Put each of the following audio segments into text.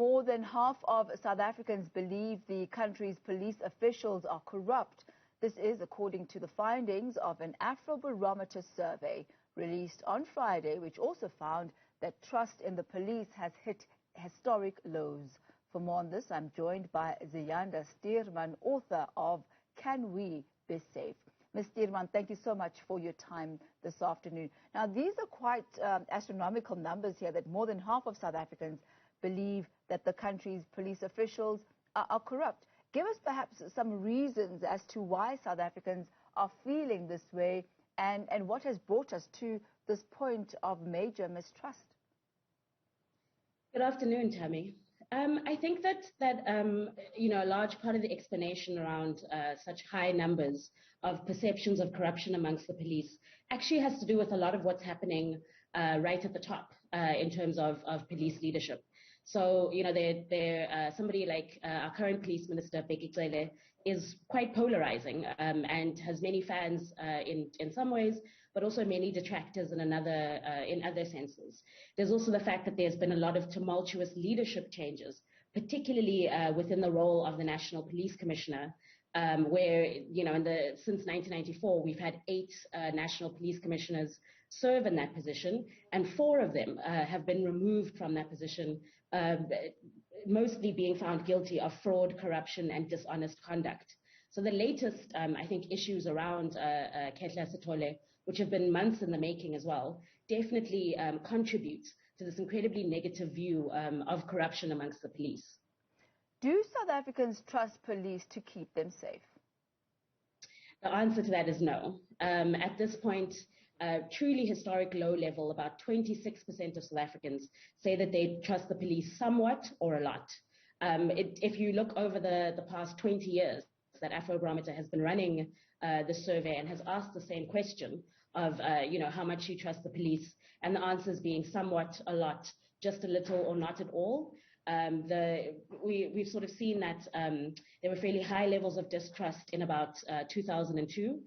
more than half of South Africans believe the country's police officials are corrupt. This is according to the findings of an Afrobarometer survey released on Friday, which also found that trust in the police has hit historic lows. For more on this, I'm joined by Ziyanda, Stuurman, author of Can We Be Safe? Ms. Stuurman, thank you so much for your time this afternoon. Now, these are quite astronomical numbers here, that more than half of South Africans believe that the country's police officials are corrupt. Give us perhaps some reasons as to why South Africans are feeling this way and what has brought us to this point of major mistrust. Good afternoon, Tammy. I think that a large part of the explanation around such high numbers of perceptions of corruption amongst the police actually has to do with a lot of what's happening right at the top in terms of police leadership. So, somebody like our current police minister, Bekele, is quite polarizing and has many fans in some ways, but also many detractors in other senses. There's also the fact that there's been a lot of tumultuous leadership changes, particularly within the role of the National Police Commissioner, where, since 1994, we've had 8 national police commissioners serve in that position, and 4 of them have been removed from that position, mostly being found guilty of fraud, corruption, and dishonest conduct. So the latest, I think, issues around Ketla Sithole, which have been months in the making as well, definitely contribute to this incredibly negative view of corruption amongst the police. Do South Africans trust police to keep them safe? The answer to that is no. At this point, truly historic low level, about 26% of South Africans say that they trust the police somewhat or a lot. If you look over the past 20 years, that Afrobarometer has been running the survey and has asked the same question of, how much you trust the police, and the answers being somewhat, a lot, just a little, or not at all. We've sort of seen that there were fairly high levels of distrust in about 2002,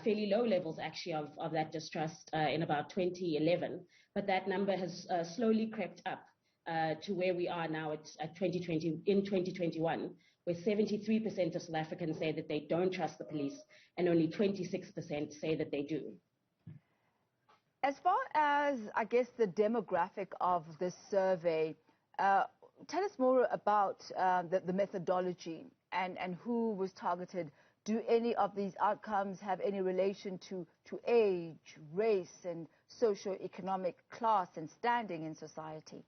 fairly low levels actually of that distrust in about 2011, but that number has slowly crept up to where we are now in 2021, where 73% of South Africans say that they don't trust the police and only 26% say that they do. As far as, I guess, the demographic of this survey, tell us more about the methodology and who was targeted. Do any of these outcomes have any relation to age, race, and socio-economic class and standing in society?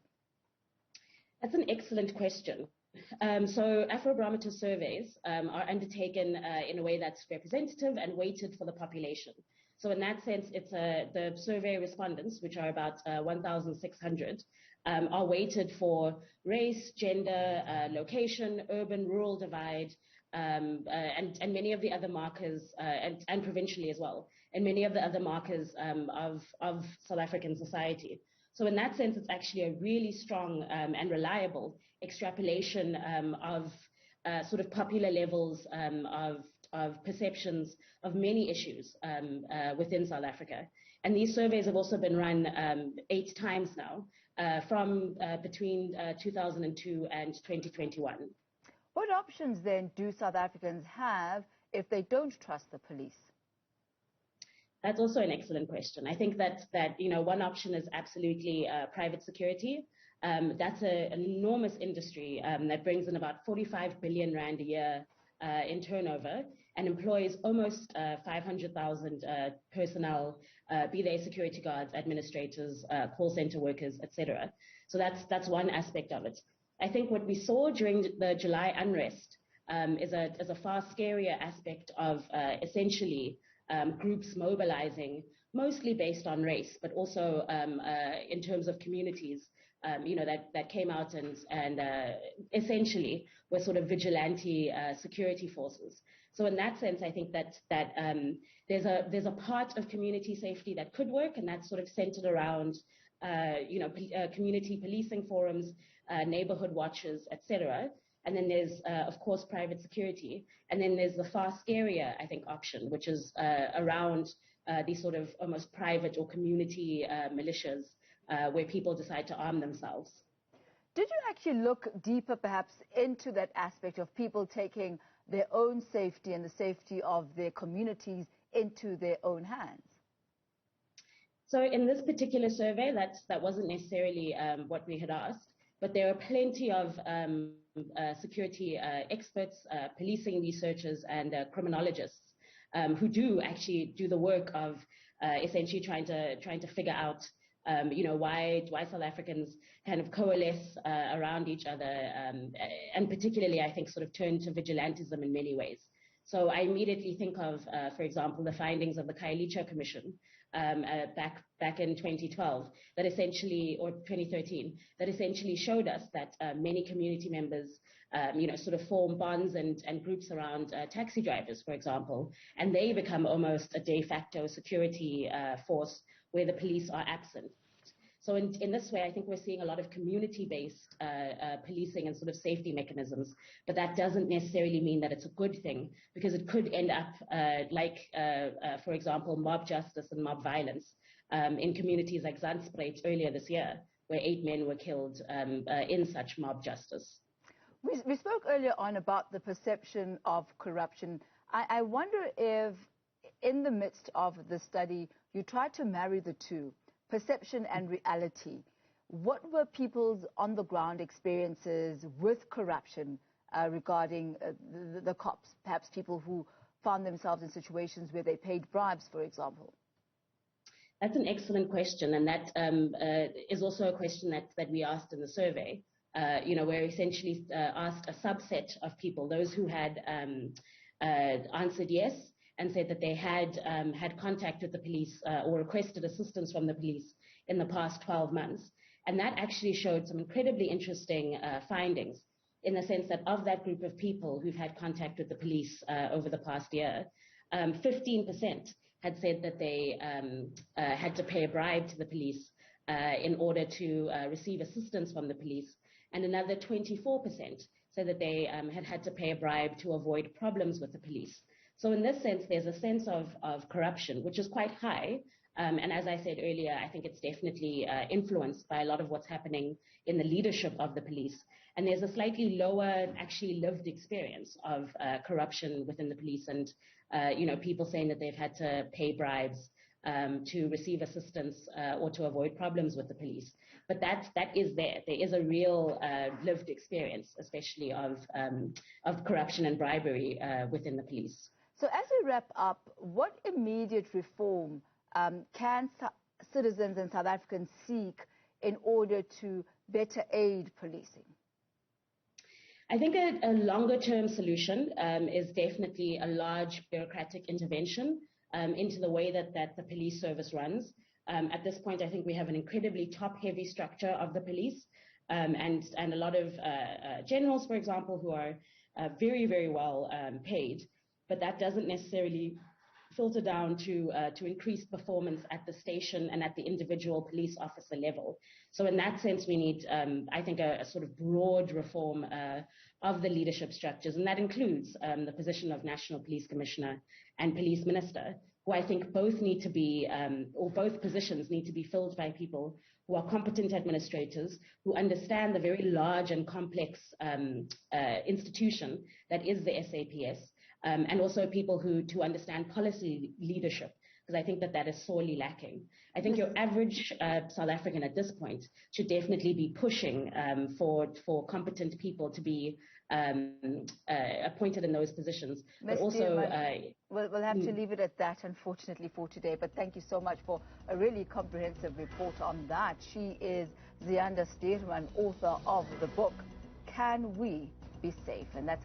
That's an excellent question. So Afrobarometer surveys are undertaken in a way that's representative and weighted for the population. So in that sense, it's the survey respondents, which are about 1,600, are weighted for race, gender, location, urban, rural divide, and many of the other markers, and provincially as well, and many of the other markers of South African society. So in that sense, it's actually a really strong and reliable extrapolation of sort of popular levels of perceptions of many issues within South Africa. And these surveys have also been run 8 times now, from between 2002 and 2021. What options then do South Africans have if they don't trust the police? That's also an excellent question. I think that one option is absolutely private security. That's an enormous industry that brings in about 45 billion rand a year in turnover and employs almost 500,000 personnel, be they security guards, administrators, call center workers, etc. So that's one aspect of it. I think what we saw during the July unrest is a far scarier aspect of essentially groups mobilizing, mostly based on race, but also in terms of communities, that came out and essentially were sort of vigilante security forces. So in that sense, I think that there's a part of community safety that could work, and that's sort of centered around community policing forums, neighborhood watches, etc. And then there's, of course, private security. And then there's the far scarier, I think, option, which is around these sort of almost private or community militias where people decide to arm themselves. Did you actually look deeper, perhaps, into that aspect of people taking their own safety and the safety of their communities into their own hands? So in this particular survey, that wasn't necessarily what we had asked, but there are plenty of security experts, policing researchers, and criminologists who do actually do the work of essentially trying to figure out why South Africans kind of coalesce around each other, and particularly, I think, sort of turn to vigilantism in many ways. So I immediately think of, for example, the findings of the Khayelitsha Commission back in 2012, that essentially, or 2013, that essentially showed us that many community members, sort of form bonds and groups around taxi drivers, for example, and they become almost a de facto security force where the police are absent. So in this way, I think we're seeing a lot of community-based policing and sort of safety mechanisms, but that doesn't necessarily mean that it's a good thing, because it could end up for example, mob justice and mob violence in communities like Zandspruit earlier this year, where 8 men were killed in such mob justice. We spoke earlier on about the perception of corruption. I wonder if, in the midst of the study, you tried to marry the two, perception and reality. What were people's on-the-ground experiences with corruption regarding the cops, perhaps people who found themselves in situations where they paid bribes, for example? That's an excellent question, and that is also a question that we asked in the survey. Where essentially asked a subset of people, those who had answered yes, and said that they had contact with the police or requested assistance from the police in the past 12 months. And that actually showed some incredibly interesting findings, in the sense that of that group of people who've had contact with the police over the past year, 15% had said that they had to pay a bribe to the police in order to receive assistance from the police. And another 24% said that they had to pay a bribe to avoid problems with the police. So in this sense, there's a sense of corruption, which is quite high. And as I said earlier, I think it's definitely influenced by a lot of what's happening in the leadership of the police. And there's a slightly lower, actually lived experience of corruption within the police, and people saying that they've had to pay bribes to receive assistance or to avoid problems with the police. But that is there. There is a real lived experience, especially of corruption and bribery within the police. So as we wrap up, what immediate reform can citizens and South Africans seek in order to better aid policing? I think a longer-term solution is definitely a large bureaucratic intervention into the way that the police service runs. At this point, I think we have an incredibly top-heavy structure of the police, and a lot of generals, for example, who are very, very well paid. But that doesn't necessarily filter down to increased performance at the station and at the individual police officer level. So in that sense, we need, I think, a sort of broad reform of the leadership structures, and that includes the position of National Police Commissioner and Police Minister, who I think both need to be, or both positions need to be filled by people who are competent administrators, who understand the very large and complex institution that is the SAPS, and also people who understand policy leadership, because I think that is sorely lacking. I think your average South African at this point should definitely be pushing for competent people to be appointed in those positions. But also, we'll have to leave it at that, unfortunately, for today. But thank you so much for a really comprehensive report on that. She is Ziyanda Stuurman, author of the book, Can We Be Safe? And that's